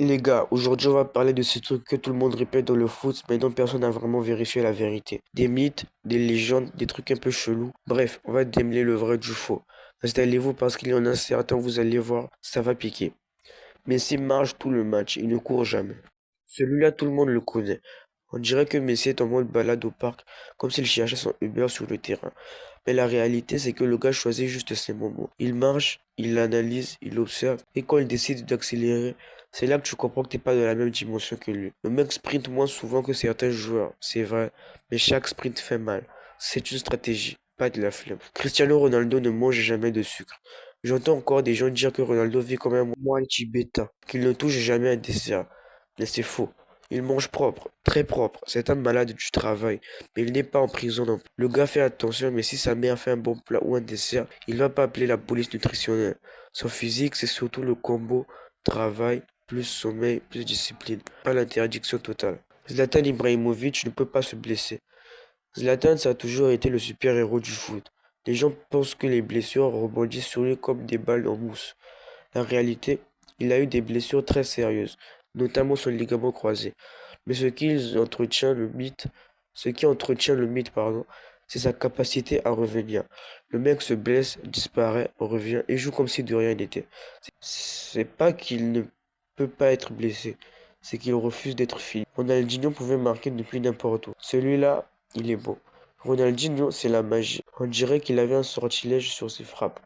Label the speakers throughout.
Speaker 1: Les gars, aujourd'hui on va parler de ces trucs que tout le monde répète dans le foot, mais dont personne n'a vraiment vérifié la vérité. Des mythes, des légendes, des trucs un peu chelous. Bref, on va démêler le vrai du faux. Installez-vous parce qu'il y en a certains, vous allez voir, ça va piquer. Messi marche tout le match, il ne court jamais. Celui-là, tout le monde le connaît. On dirait que Messi est en mode balade au parc, comme s'il cherchait son Uber sur le terrain. Mais la réalité, c'est que le gars choisit juste ses moments. Il marche, il analyse, il observe, et quand il décide d'accélérer, c'est là que tu comprends que t'es pas de la même dimension que lui. Le mec sprint moins souvent que certains joueurs, c'est vrai, mais chaque sprint fait mal. C'est une stratégie, pas de la flemme. Cristiano Ronaldo ne mange jamais de sucre. J'entends encore des gens dire que Ronaldo vit comme un moine tibétain, qu'il ne touche jamais un dessert. Mais c'est faux. Il mange propre, très propre. C'est un malade du travail. Mais il n'est pas en prison non plus. Le gars fait attention, mais si sa mère fait un bon plat ou un dessert, il va pas appeler la police nutritionnelle. Son physique, c'est surtout le combo travail, plus sommeil, plus discipline. Pas l'interdiction totale. Zlatan Ibrahimovic ne peut pas se blesser. Zlatan, ça a toujours été le super-héros du foot. Les gens pensent que les blessures rebondissent sur lui comme des balles en mousse. En réalité, il a eu des blessures très sérieuses, notamment son ligament croisé. Mais ce qui entretient le mythe, pardon, c'est sa capacité à revenir. Le mec se blesse, disparaît, revient et joue comme si de rien n'était. C'est pas qu'il ne peut pas être blessé, c'est qu'il refuse d'être fini. Ronaldinho pouvait marquer depuis n'importe où. Celui-là, il est beau. Ronaldinho, c'est la magie. On dirait qu'il avait un sortilège sur ses frappes.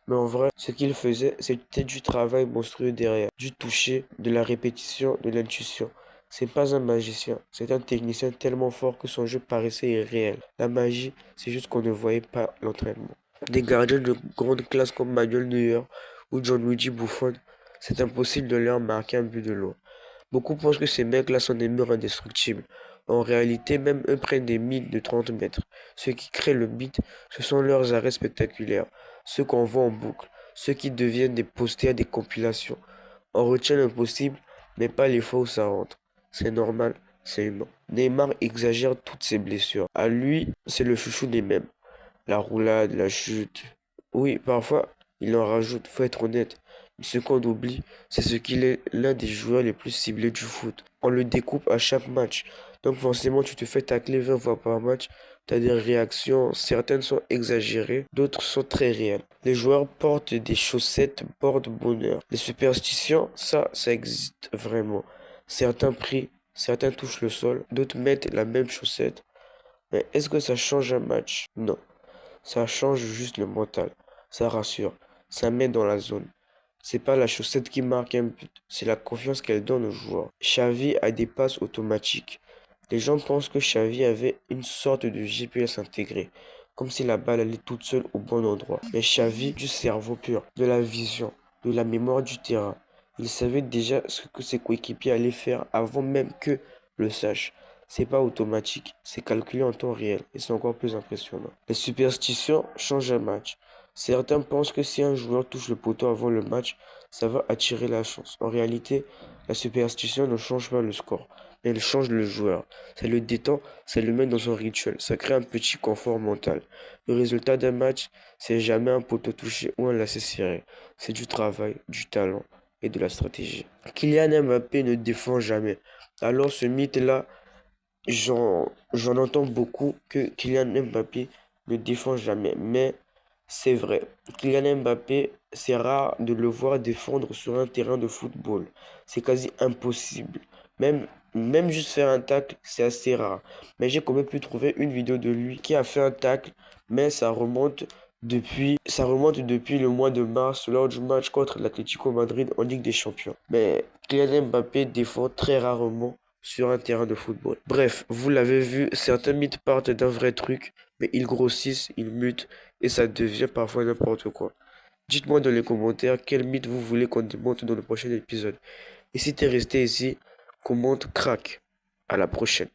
Speaker 1: Mais en vrai, ce qu'il faisait, c'était du travail monstrueux derrière, du toucher, de la répétition, de l'intuition. C'est pas un magicien, c'est un technicien tellement fort que son jeu paraissait irréel. La magie, c'est juste qu'on ne voyait pas l'entraînement. Des gardiens de grande classe comme Manuel Neuer ou Gianluigi Buffon, c'est impossible de leur marquer un but de loin. Beaucoup pensent que ces mecs-là sont des murs indestructibles. En réalité, même eux prennent des mines de 30 mètres. Ce qui crée le beat, ce sont leurs arrêts spectaculaires, ceux qu'on voit en boucle, ceux qui deviennent des posters, des compilations. On retient l'impossible, mais pas les fois où ça rentre. C'est normal, c'est humain. Neymar exagère toutes ses blessures. À lui, c'est le chouchou des mêmes. La roulade, la chute. Oui, parfois, il en rajoute, faut être honnête. Mais ce qu'on oublie, c'est ce qu'il est l'un des joueurs les plus ciblés du foot. On le découpe à chaque match. Donc forcément, tu te fais tacler 20 fois par match. Tu as des réactions, certaines sont exagérées, d'autres sont très réelles. Les joueurs portent des chaussettes porte-bonheur. Les superstitions, ça existe vraiment. Certains prient, certains touchent le sol, d'autres mettent la même chaussette. Mais est-ce que ça change un match? Non. Ça change juste le mental. Ça rassure. Ça met dans la zone. C'est pas la chaussette qui marque un but, c'est la confiance qu'elle donne aux joueurs. Xavi a des passes automatiques. Les gens pensent que Xavi avait une sorte de GPS intégré, comme si la balle allait toute seule au bon endroit. Mais Xavi, du cerveau pur, de la vision, de la mémoire du terrain. Il savait déjà ce que ses coéquipiers allaient faire avant même que le sache. C'est pas automatique, c'est calculé en temps réel et c'est encore plus impressionnant. Les superstitions changent un match. Certains pensent que si un joueur touche le poteau avant le match, ça va attirer la chance. En réalité, la superstition ne change pas le score, mais elle change le joueur. Ça le détend, ça le met dans son rituel, ça crée un petit confort mental. Le résultat d'un match, c'est jamais un poteau touché ou un lacet serré. C'est du travail, du talent et de la stratégie. Kylian Mbappé ne défend jamais. Alors ce mythe-là, j'en entends beaucoup que Kylian Mbappé ne défend jamais. Mais c'est vrai. Kylian Mbappé, c'est rare de le voir défendre sur un terrain de football. C'est quasi impossible. Même juste faire un tacle, c'est assez rare. Mais j'ai quand même pu trouver une vidéo de lui qui a fait un tacle, mais ça remonte depuis le mois de mars lors du match contre l'Atlético Madrid en Ligue des Champions. Mais Kylian Mbappé défend très rarement sur un terrain de football. Bref, vous l'avez vu, certains mythes partent d'un vrai truc, mais ils grossissent, ils mutent, et ça devient parfois n'importe quoi. Dites-moi dans les commentaires quel mythe vous voulez qu'on démonte dans le prochain épisode. Et si t'es resté ici, commente crack. À la prochaine.